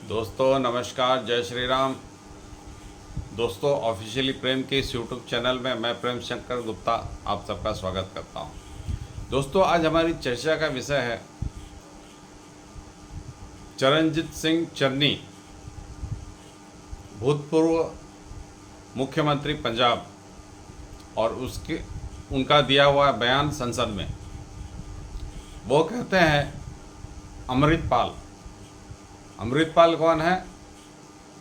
दोस्तों नमस्कार, जय श्री राम। दोस्तों ऑफिशियली प्रेम के इस यूट्यूब चैनल में मैं प्रेम शंकर गुप्ता आप सबका स्वागत करता हूं। दोस्तों आज हमारी चर्चा का विषय है चरणजीत सिंह चन्नी, भूतपूर्व मुख्यमंत्री पंजाब, और उनका दिया हुआ बयान संसद में। वो कहते हैं अमृतपाल कौन है?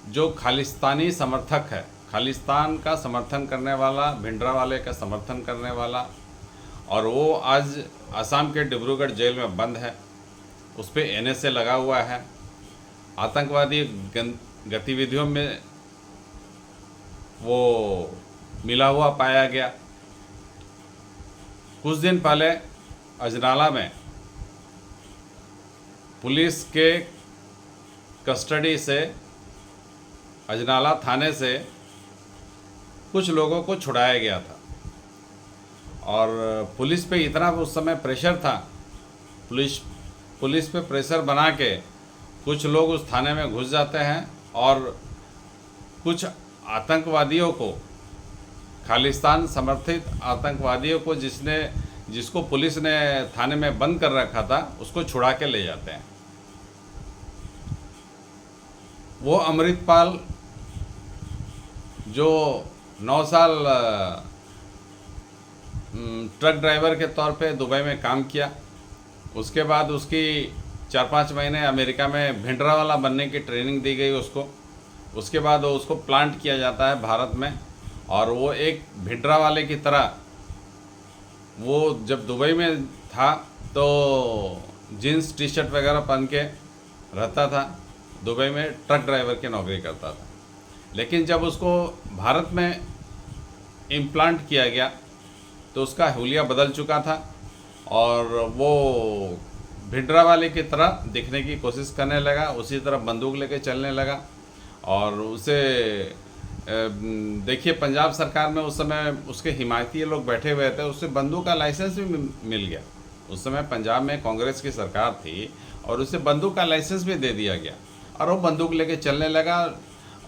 जो खालिस्तानी समर्थक है, खालिस्तान का समर्थन करने वाला, भिंडरावाले का समर्थन करने वाला, और वो आज असम के डिब्रूगढ़ जेल में बंद है। उस पर NSA लगा हुआ है। आतंकवादी गतिविधियों में वो मिला हुआ पाया गया। कुछ दिन पहले अजनाला में पुलिस के कस्टडी से, अजनाला थाने से कुछ लोगों को छुड़ाया गया था, और पुलिस पे इतना उस समय प्रेशर था, पुलिस पे प्रेशर बना के कुछ लोग उस थाने में घुस जाते हैं और कुछ आतंकवादियों को, खालिस्तान समर्थित आतंकवादियों को जिसको पुलिस ने थाने में बंद कर रखा था, उसको छुड़ा के ले जाते हैं। वो अमृतपाल जो 9 साल ट्रक ड्राइवर के तौर पे दुबई में काम किया, उसके बाद उसकी 4-5 महीने अमेरिका में भिंडरावाला बनने की ट्रेनिंग दी गई उसको। उसके बाद उसको प्लांट किया जाता है भारत में, और वो एक भिंडरावाले की तरह, वो जब दुबई में था तो जीन्स टी शर्ट वगैरह पहन के रहता था, दुबई में ट्रक ड्राइवर की नौकरी करता था। लेकिन जब उसको भारत में इम्प्लांट किया गया तो उसका हुलिया बदल चुका था, और वो भिंडरावाले की तरह दिखने की कोशिश करने लगा, उसी तरह बंदूक लेके चलने लगा। और उसे देखिए, पंजाब सरकार में उस समय उसके हिमायती लोग बैठे हुए थे, उससे बंदूक का लाइसेंस भी मिल गया। उस समय पंजाब में कांग्रेस की सरकार थी और उसे बंदूक का लाइसेंस भी दे दिया गया, और वो बंदूक लेके चलने लगा।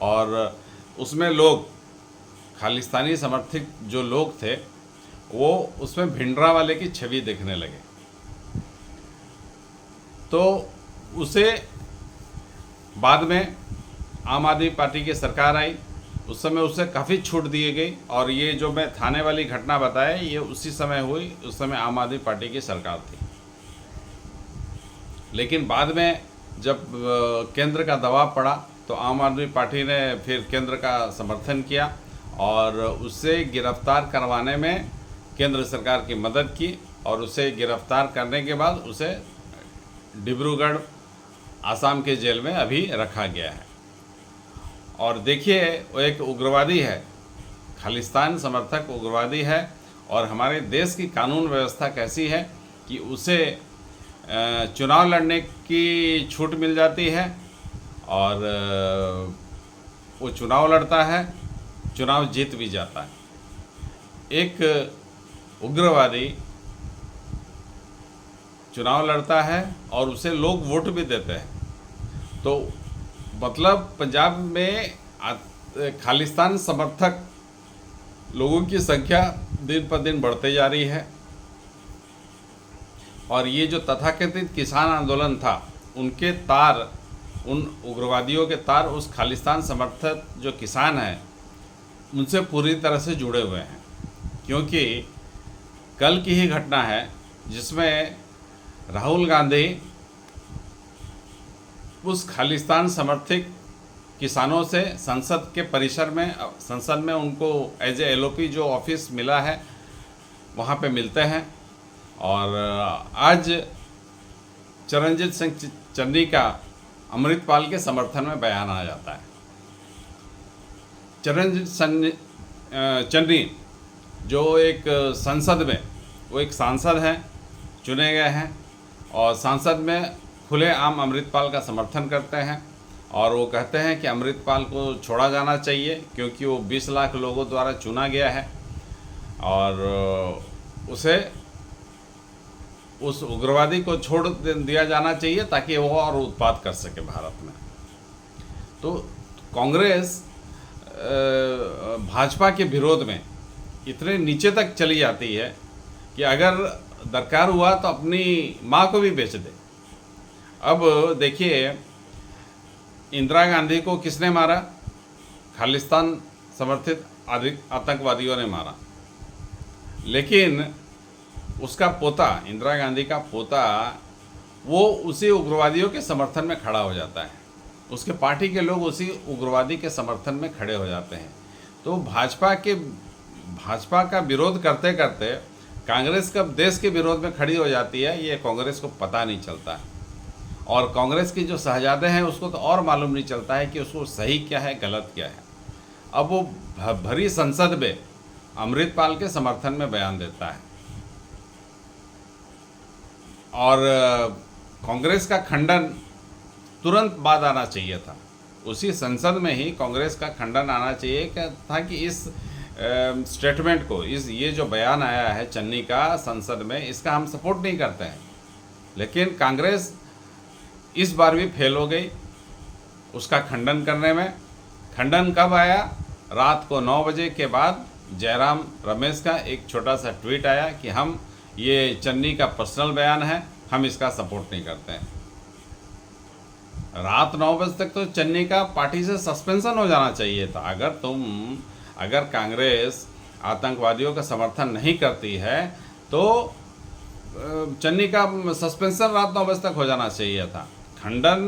और उसमें लोग, खालिस्तानी समर्थित जो लोग थे, वो उसमें भिंडरावाले की छवि देखने लगे। तो उसे बाद में आम आदमी पार्टी की सरकार आई, उस समय उसे काफ़ी छूट दी गई। और ये जो मैं थाने वाली घटना बताया, ये उसी समय हुई, उस समय आम आदमी पार्टी की सरकार थी। लेकिन बाद में जब केंद्र का दबाव पड़ा तो आम आदमी पार्टी ने फिर केंद्र का समर्थन किया और उससे गिरफ्तार करवाने में केंद्र सरकार की मदद की, और उसे गिरफ्तार करने के बाद उसे डिब्रूगढ़ आसाम के जेल में अभी रखा गया है। और देखिए, वो एक उग्रवादी है, खालिस्तान समर्थक उग्रवादी है। और हमारे देश की कानून व्यवस्था कैसी है कि उसे चुनाव लड़ने की छूट मिल जाती है, और वो चुनाव लड़ता है, चुनाव जीत भी जाता है। एक उग्रवादी चुनाव लड़ता है और उसे लोग वोट भी देते हैं। तो मतलब पंजाब में खालिस्तान समर्थक लोगों की संख्या दिन पर दिन बढ़ते जा रही है। और ये जो तथाकथित किसान आंदोलन था, उनके तार, उन उग्रवादियों के तार उस खालिस्तान समर्थक जो किसान हैं उनसे पूरी तरह से जुड़े हुए हैं। क्योंकि कल की ही घटना है जिसमें राहुल गांधी उस खालिस्तान समर्थित किसानों से संसद के परिसर में, संसद में उनको एज ए LOP जो ऑफिस मिला है वहाँ पे मिलते हैं। और आज चरणजीत सिंह चन्नी का अमृतपाल के समर्थन में बयान आ जाता है। चरणजीत चन्नी जो एक संसद में, वो एक सांसद हैं, चुने गए हैं, और सांसद में खुलेआम अमृतपाल का समर्थन करते हैं। और वो कहते हैं कि अमृतपाल को छोड़ा जाना चाहिए क्योंकि वो 20 लाख लोगों द्वारा चुना गया है, और उसे उस उग्रवादी को छोड़ दिया जाना चाहिए ताकि वो और उत्पात कर सके भारत में। तो कांग्रेस भाजपा के विरोध में इतने नीचे तक चली जाती है कि अगर दरकार हुआ तो अपनी माँ को भी बेच दे। अब देखिए, इंदिरा गांधी को किसने मारा? खालिस्तान समर्थित आतंकवादियों ने मारा। लेकिन उसका पोता, इंदिरा गांधी का पोता, वो उसी उग्रवादियों के समर्थन में खड़ा हो जाता है। उसके पार्टी के लोग उसी उग्रवादी के समर्थन में खड़े हो जाते हैं। तो भाजपा का विरोध करते करते कांग्रेस कब देश के विरोध में खड़ी हो जाती है, ये कांग्रेस को पता नहीं चलता है। और कांग्रेस की जो शहजादे हैं उसको तो और मालूम नहीं चलता है कि उसको सही क्या है, गलत क्या है। अब वो भरी संसद में अमृतपाल के समर्थन में बयान देता है और कांग्रेस का खंडन तुरंत बाद आना चाहिए था। उसी संसद में ही कांग्रेस का खंडन आना चाहिए था कि इस स्टेटमेंट को, ये जो बयान आया है चन्नी का संसद में, इसका हम सपोर्ट नहीं करते हैं। लेकिन कांग्रेस इस बार भी फेल हो गई उसका खंडन करने में। खंडन कब आया? रात को 9 बजे के बाद जयराम रमेश का एक छोटा सा ट्वीट आया कि हम, ये चन्नी का पर्सनल बयान है, हम इसका सपोर्ट नहीं करते हैं। रात 9 बजे तक तो चन्नी का पार्टी से सस्पेंशन हो जाना चाहिए था। अगर कांग्रेस आतंकवादियों का समर्थन नहीं करती है तो चन्नी का सस्पेंशन रात 9 बजे तक हो जाना चाहिए था। खंडन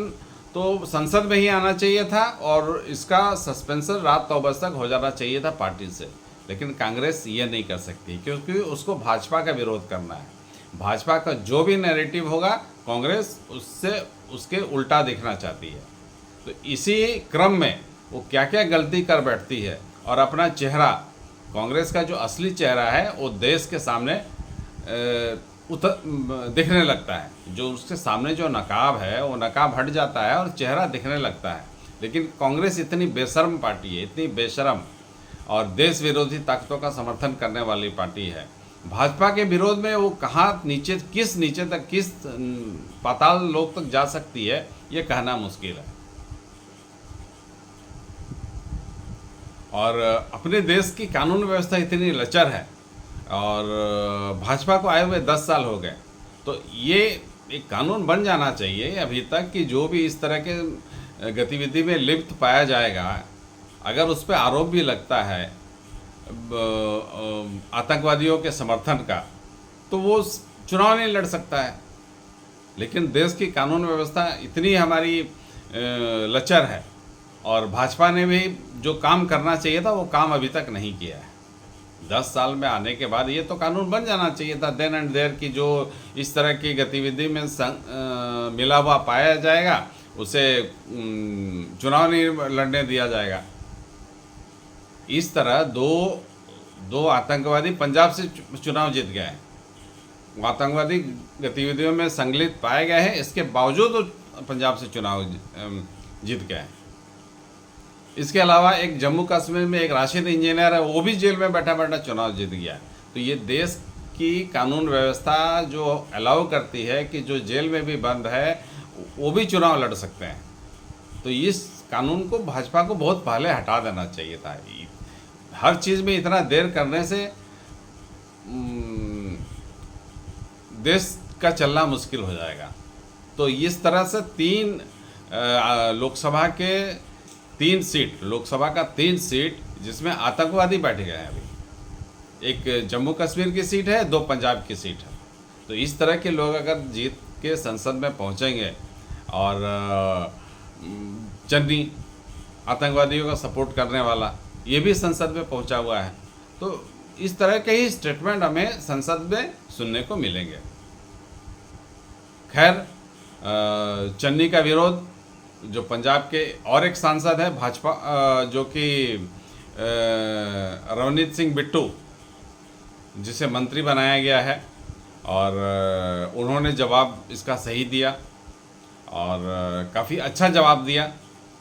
तो संसद में ही आना चाहिए था और इसका सस्पेंशन रात 9 बजे तक हो जाना चाहिए था पार्टी से। लेकिन कांग्रेस ये नहीं कर सकती क्योंकि उसको भाजपा का विरोध करना है। भाजपा का जो भी नैरेटिव होगा कांग्रेस उसके उल्टा दिखना चाहती है। तो इसी क्रम में वो क्या क्या गलती कर बैठती है और अपना चेहरा, कांग्रेस का जो असली चेहरा है वो देश के सामने दिखने लगता है। जो उसके सामने जो नकाब है वो नकाब हट जाता है और चेहरा दिखने लगता है। लेकिन कांग्रेस इतनी बेशर्म पार्टी है, इतनी बेशर्म और देश विरोधी ताकतों का समर्थन करने वाली पार्टी है। भाजपा के विरोध में वो कहाँ नीचे, किस नीचे तक, किस पाताल लोक तक जा सकती है, ये कहना मुश्किल है। और अपने देश की कानून व्यवस्था इतनी लचर है और भाजपा को आए हुए 10 साल हो गए, तो ये एक कानून बन जाना चाहिए अभी तक कि जो भी इस तरह के गतिविधि में लिप्त पाया जाएगा, अगर उस पर आरोप भी लगता है आतंकवादियों के समर्थन का, तो वो चुनाव नहीं लड़ सकता है। लेकिन देश की कानून व्यवस्था इतनी हमारी लचर है और भाजपा ने भी जो काम करना चाहिए था वो काम अभी तक नहीं किया है। 10 साल में आने के बाद ये तो कानून बन जाना चाहिए था देन एंड देयर की जो इस तरह की गतिविधि में मिला हुआ पाया जाएगा उसे चुनाव नहीं लड़ने दिया जाएगा। इस तरह दो आतंकवादी पंजाब से चुनाव जीत गए हैं। वो आतंकवादी गतिविधियों में संलिप्त पाए गए हैं, इसके बावजूद वो पंजाब से चुनाव जीत गए हैं। इसके अलावा एक जम्मू कश्मीर में एक राशिद इंजीनियर है, वो भी जेल में बैठा बैठा चुनाव जीत गया। तो ये देश की कानून व्यवस्था जो अलाउ करती है कि जो जेल में भी बंद है वो भी चुनाव लड़ सकते हैं। तो इस कानून को भाजपा को बहुत पहले हटा देना चाहिए था। हर चीज़ में इतना देर करने से देश का चलना मुश्किल हो जाएगा। तो इस तरह से लोकसभा का 3 सीट जिसमें आतंकवादी बैठ गए हैं अभी। एक जम्मू कश्मीर की सीट है, 2 पंजाब की सीट है। तो इस तरह के लोग अगर जीत के संसद में पहुंचेंगे और चन्नी आतंकवादियों का सपोर्ट करने वाला ये भी संसद में पहुंचा हुआ है, तो इस तरह के ही स्टेटमेंट हमें संसद में सुनने को मिलेंगे। खैर, चन्नी का विरोध जो पंजाब के और एक सांसद है भाजपा जो कि रवनीत सिंह बिट्टू, जिसे मंत्री बनाया गया है, और उन्होंने जवाब इसका सही दिया और काफ़ी अच्छा जवाब दिया।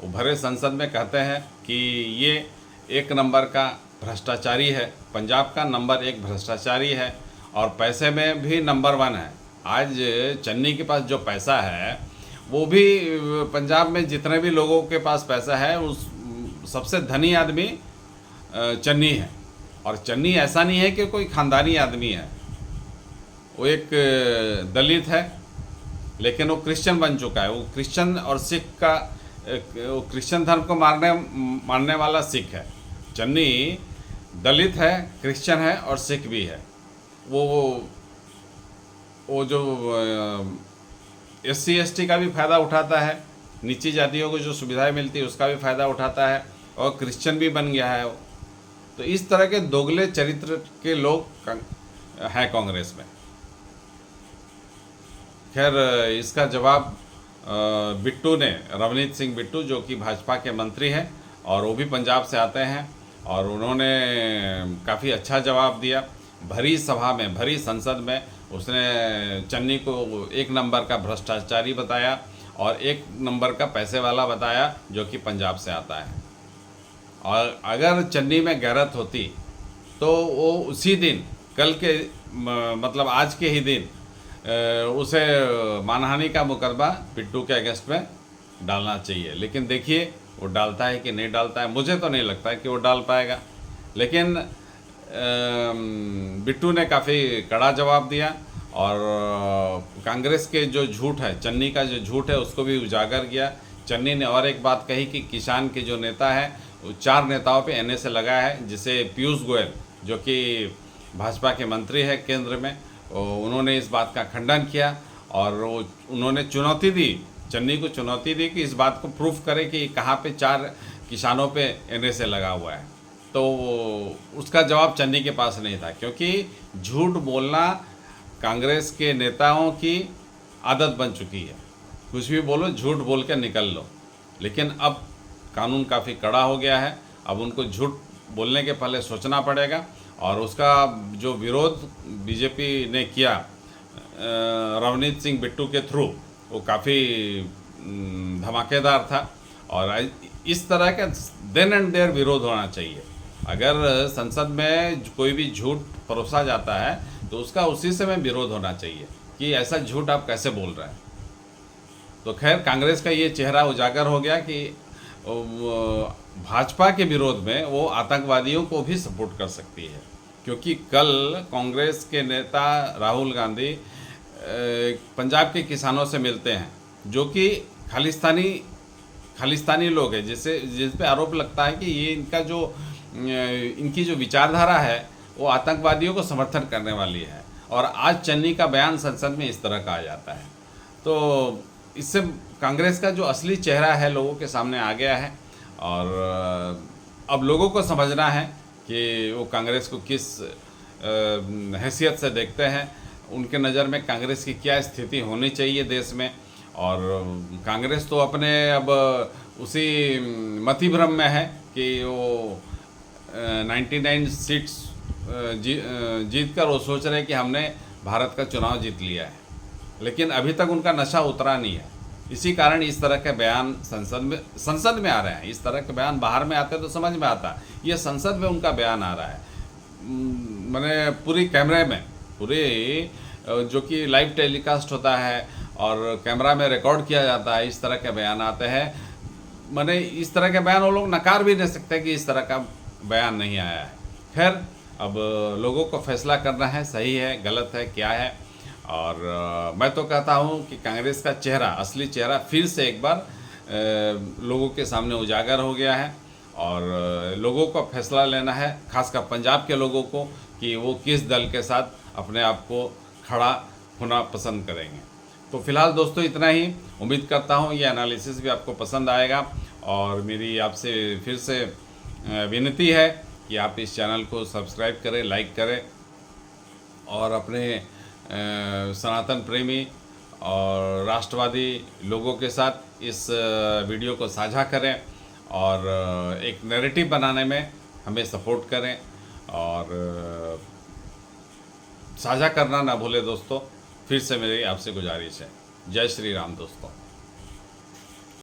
वो भरे संसद में कहते हैं कि ये 1 नंबर का भ्रष्टाचारी है, पंजाब का नंबर 1 भ्रष्टाचारी है और पैसे में भी नंबर 1 है। आज चन्नी के पास जो पैसा है वो भी पंजाब में जितने भी लोगों के पास पैसा है उस सबसे धनी आदमी चन्नी है। और चन्नी ऐसा नहीं है कि कोई खानदानी आदमी है, वो एक दलित है, लेकिन वो क्रिश्चियन बन चुका है। वो क्रिश्चियन और सिख का वो क्रिश्चियन धर्म को मानने वाला सिख है। चन्नी दलित है, क्रिश्चियन है और सिख भी है। वो जो SC ST का भी फ़ायदा उठाता है, नीची जातियों को जो सुविधाएं मिलती है उसका भी फ़ायदा उठाता है, और क्रिश्चियन भी बन गया है वो। तो इस तरह के दोगले चरित्र के लोग हैं कांग्रेस में। खैर, इसका जवाब बिट्टू ने, रवनीत सिंह बिट्टू, जो कि भाजपा के मंत्री हैं और वो भी पंजाब से आते हैं, और उन्होंने काफ़ी अच्छा जवाब दिया। भरी सभा में, भरी संसद में उसने चन्नी को 1 नंबर का भ्रष्टाचारी बताया और 1 नंबर का पैसे वाला बताया, जो कि पंजाब से आता है। और अगर चन्नी में गैरत होती तो वो उसी दिन, कल के मतलब आज के ही दिन उसे मानहानि का मुकदमा बिट्टू के अगेंस्ट में डालना चाहिए। लेकिन देखिए वो डालता है कि नहीं डालता है। मुझे तो नहीं लगता है कि वो डाल पाएगा, लेकिन बिट्टू ने काफ़ी कड़ा जवाब दिया और कांग्रेस के जो झूठ है, चन्नी का जो झूठ है, उसको भी उजागर किया। चन्नी ने और एक बात कही कि किसान के जो नेता है वो 4 नेताओं पे NA से लगा है, जिसे पीयूष गोयल, जो कि भाजपा के मंत्री है केंद्र में, उन्होंने इस बात का खंडन किया और उन्होंने चुनौती दी, चन्नी को चुनौती दी कि इस बात को प्रूफ करे कि कहाँ पे 4 किसानों पे NA से लगा हुआ है। तो उसका जवाब चन्नी के पास नहीं था, क्योंकि झूठ बोलना कांग्रेस के नेताओं की आदत बन चुकी है। कुछ भी बोलो, झूठ बोल के निकल लो। लेकिन अब कानून काफ़ी कड़ा हो गया है, अब उनको झूठ बोलने के पहले सोचना पड़ेगा। और उसका जो विरोध बीजेपी ने किया रवनीत सिंह बिट्टू के थ्रू, वो काफ़ी धमाकेदार था। और इस तरह का देन एंड देयर विरोध होना चाहिए। अगर संसद में कोई भी झूठ परोसा जाता है तो उसका उसी समय विरोध होना चाहिए कि ऐसा झूठ आप कैसे बोल रहे हैं। तो खैर, कांग्रेस का ये चेहरा उजागर हो गया कि भाजपा के विरोध में वो आतंकवादियों को भी सपोर्ट कर सकती है। क्योंकि कल कांग्रेस के नेता राहुल गांधी पंजाब के किसानों से मिलते हैं, जो कि खालिस्तानी लोग हैं, जिस पे आरोप लगता है कि ये इनकी जो विचारधारा है वो आतंकवादियों को समर्थन करने वाली है। और आज चन्नी का बयान संसद में इस तरह का आ जाता है, तो इससे कांग्रेस का जो असली चेहरा है लोगों के सामने आ गया है। और अब लोगों को समझना है कि वो कांग्रेस को किस हैसियत से देखते हैं, उनके नज़र में कांग्रेस की क्या स्थिति होनी चाहिए देश में। और कांग्रेस तो अपने अब उसी मतिभ्रम में है कि वो 99 सीट्स जीत कर वो सोच रहे हैं कि हमने भारत का चुनाव जीत लिया है, लेकिन अभी तक उनका नशा उतरा नहीं है। इसी कारण इस तरह के बयान संसद में आ रहे हैं। इस तरह के बयान बाहर में आते तो समझ में आता, ये संसद में उनका बयान आ रहा है। मैंने पूरी कैमरे में, पूरी जो कि लाइव टेलीकास्ट होता है और कैमरा में रिकॉर्ड किया जाता है, इस तरह के बयान आते हैं। मैंने इस तरह के बयान वो लोग नकार भी नहीं सकते कि इस तरह का बयान नहीं आया है। खैर, अब लोगों को फैसला करना है, सही है गलत है क्या है। और मैं तो कहता हूँ कि कांग्रेस का चेहरा, असली चेहरा फिर से एक बार लोगों के सामने उजागर हो गया है। और लोगों को फैसला लेना है, खासकर पंजाब के लोगों को, कि वो किस दल के साथ अपने आप को खड़ा होना पसंद करेंगे। तो फिलहाल दोस्तों इतना ही। उम्मीद करता हूँ ये एनालिसिस भी आपको पसंद आएगा। और मेरी आपसे फिर से विनती है कि आप इस चैनल को सब्सक्राइब करें, लाइक करें और अपने सनातन प्रेमी और राष्ट्रवादी लोगों के साथ इस वीडियो को साझा करें और एक नैरेटिव बनाने में हमें सपोर्ट करें। और साझा करना ना भूलें दोस्तों। फिर से मेरी आपसे गुजारिश है। जय श्री राम दोस्तों।